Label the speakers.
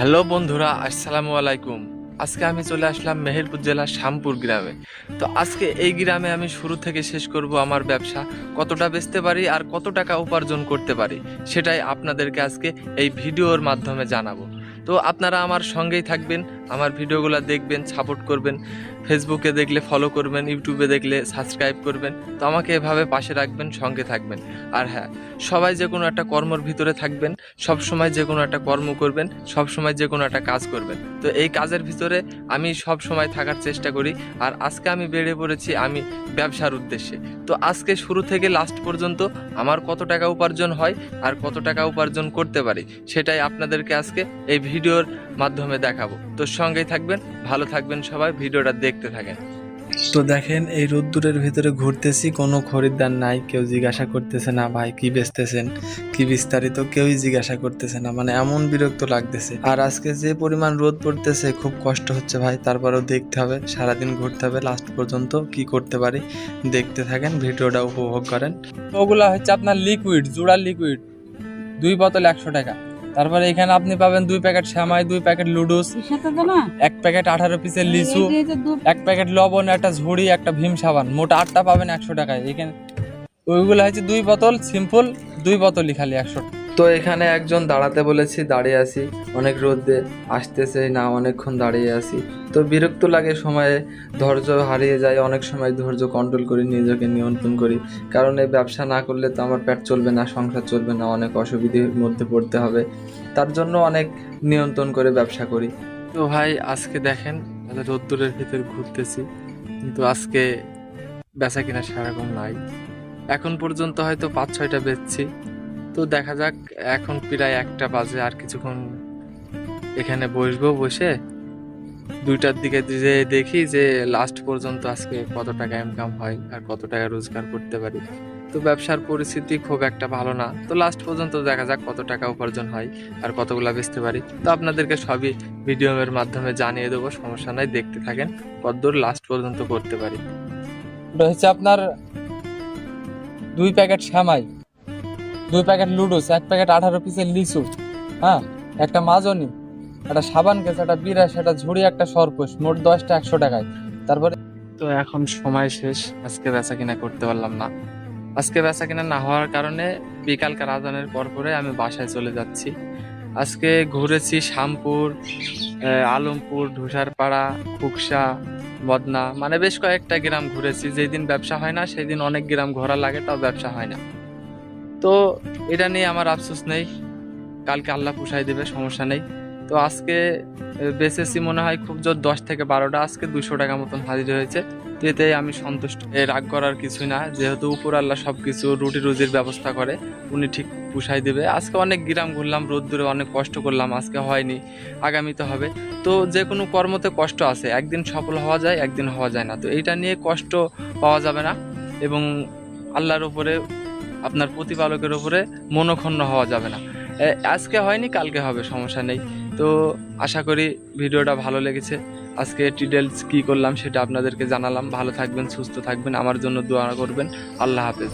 Speaker 1: Hello বন্ধুরা, আসসালামু আলাইকুম। আজকে আমি চলে আসলাম মেহেরপুর জেলার শ্যামপুর গ্রামে। তো আজকে এই গ্রামে আমি শুরু থেকে শেষ করব আমার ব্যবসা, কতটা বেচতে পারি আর কত টাকা উপার্জন করতে পারি সেটাই আপনাদেরকে আজকে এই ভিডিওর মাধ্যমে জানাবো। তো আপনারা আমার সঙ্গেই থাকবেন, আমার ভিডিওগুলো দেখবেন, সাপোর্ট করবেন। ফেসবুকে দেখলে ফলো করবেন, ইউটিউবে দেখলে সাবস্ক্রাইব করবেন। তো আমাকে এভাবে পাশে রাখবেন, সঙ্গে থাকবেন। আর হ্যাঁ, সবাই যে কোনো একটা কর্মর ভিতরে থাকবেন, সব সময় যে কোনো একটা কর্ম করবেন, সব সময় যে কোনো একটা কাজ করবেন। তো এই কাজের ভিতরে আমি সব সময় থাকার চেষ্টা করি। আর আজকে আমি বেরিয়ে পড়েছি আমি ব্যবসার উদ্দেশ্যে। তো আজকে শুরু থেকে লাস্ট পর্যন্ত আমার কত টাকা উপার্জন হয় আর কত টাকা উপার্জন করতে পারি সেটাই আপনাদেরকে আজকে এই ভিডিওর মাধ্যমে দেখাবো। তো সঙ্গেই থাকবেন, ভালো থাকবেন, সবাই ভিডিওটা দেখতে থাকেন। তো দেখেন, এই রোদ্দুরের ভিতরে ঘুরতেছি, কোনো খরিদ্দার নাই, কেউ জিজ্ঞাসা করতেছে না ভাই কি বেচতেছেন, কি বিস্তারিত, কেউই জিজ্ঞাসা করতেছে না। মানে এমন বিরক্ত লাগতেছে। আর আজকে যে পরিমাণ রোদ পড়তেছে, খুব কষ্ট হচ্ছে ভাই। তারপরেও দেখতে হবে, সারাদিন ঘুরতে হবে, লাস্ট পর্যন্ত কি করতে পারি দেখতে থাকেন, ভিডিওটা উপভোগ করেন। ওগুলা হচ্ছে আপনার লিকুইড, জুড়া লিকুইড, 2 বোতল 100 টাকা। তারপরে এখানে আপনি পাবেন 2 প্যাকেট শ্যামাই, 2 প্যাকেট লুডুস, 1 প্যাকেট 18 পিসের লিচু, 1 প্যাকেট লবণ, একটা ঝুড়ি, একটা ভীম সাবান, মোট 8টা পাবেন 100 টাকায়। এখানে ওইগুলো হচ্ছে 2 বোতল, সিম্পল 2 বোতলই খালি 100। তো এখানে একজন দাঁড়াতে বলেছি, দাঁড়িয়ে আছি, অনেক রোদে আসতেছে না, অনেকক্ষণ দাঁড়িয়ে আছি। তো বিরক্ত লাগে, সময়ে ধৈর্য হারিয়ে যায়, অনেক সময় ধৈর্য কন্ট্রোল করি, নিজেকে নিয়ন্ত্রণ করি। কারণ এই ব্যবসা না করলে তো আমার পেট চলবে না, সংসার চলবে না, অনেক অসুবিধার মধ্যে পড়তে হবে। তার জন্য অনেক নিয়ন্ত্রণ করে ব্যবসা করি। তো ভাই আজকে দেখেন, রোদ্দুরের ভিতর ঘুরতেছি, কিন্তু আজকে বেচা কিনা সেরকম নাই। এখন পর্যন্ত হয়তো 5-6টা বেচছি। তো দেখা যাক, এখন প্রায় 1টা বাজে, আর কিছুক্ষণ এখানে বসবো, বসে 2টার দিকে যে দেখি যে লাস্ট পর্যন্ত আজকে কত টাকা ইনকাম হয় আর কত টাকা রোজগার করতে পারি। তো ব্যবসার পরিস্থিতি খুব একটা ভালো না। তো লাস্ট পর্যন্ত দেখা যাক কত টাকা উপার্জন হয় আর কতগুলা বেচতে পারি। তো আপনাদেরকে সবই ভিডিওর মাধ্যমে জানিয়ে দেবো, সমস্যা নাই, দেখতে থাকেন কতদূর লাস্ট পর্যন্ত করতে পারি। এটা হচ্ছে আপনার 2 প্যাকেট শ্যামাই, 2 প্যাকেট লুডুস, 1 প্যাকেট 18 পিসের লিচু, হ্যাঁ, একটা মাজনি, একটা সাবান কেস, একটা বিরাস, একটা ঝুড়ি, একটা সরপুষ, মোট 10টা 100 টাকায়। তারপরে তো এখন সময় শেষ, আজকে বেচা কিনা করতে পারলাম না। আজকে বেচা কিনা না হওয়ার কারণে বিকালকার আজানের পর পরে আমি বাসায় চলে যাচ্ছি। আজকে ঘুরেছি শ্যামপুর, আলমপুর, ধুসারপাড়া, খুকসা, বদনা, মানে বেশ কয়েকটা গ্রাম ঘুরেছি। যেদিন ব্যবসা হয় না সেদিন অনেক গ্রাম ঘোরা লাগে, তাও ব্যবসা হয় না। তো এটা নিয়ে আমার আফসোস নেই, কালকে আল্লাহ পুষাই দেবে, সমস্যা নেই। তো আজকে বেচেছি মনে হয় খুব জোর 10 থেকে 12টা, আজকে 200 টাকা মতন হাজির হয়েছে। তো এতে আমি সন্তুষ্ট, রাগ করার কিছুই না, যেহেতু উপর আল্লাহ সবকিছু রুটি রুজির ব্যবস্থা করে, উনি ঠিক পুষাই দেবে। আজকে অনেক গ্রাম ঘুরলাম, রোদ্দুরে অনেক কষ্ট করলাম, আজকে হয়নি, আগামীতে হবে। তো যে কোনো কর্মতে কষ্ট আছে, একদিন সফল হওয়া যায়, একদিন হওয়া যায় না। তো এইটা নিয়ে কষ্ট পাওয়া যাবে না, এবং আল্লাহর উপরে, আপনার প্রতিপালকের উপরে মনোক্ষুণ্ণ হওয়া যাবে না। আজকে হয়নি, কালকে হবে, সমস্যা নেই। তো আশা করি ভিডিওটা ভালো লেগেছে। আজকে ডিটেলস কী করলাম সেটা আপনাদেরকে জানালাম। ভালো থাকবেন, সুস্থ থাকবেন, আমার জন্য দোয়া করবেন। আল্লাহ হাফেজ।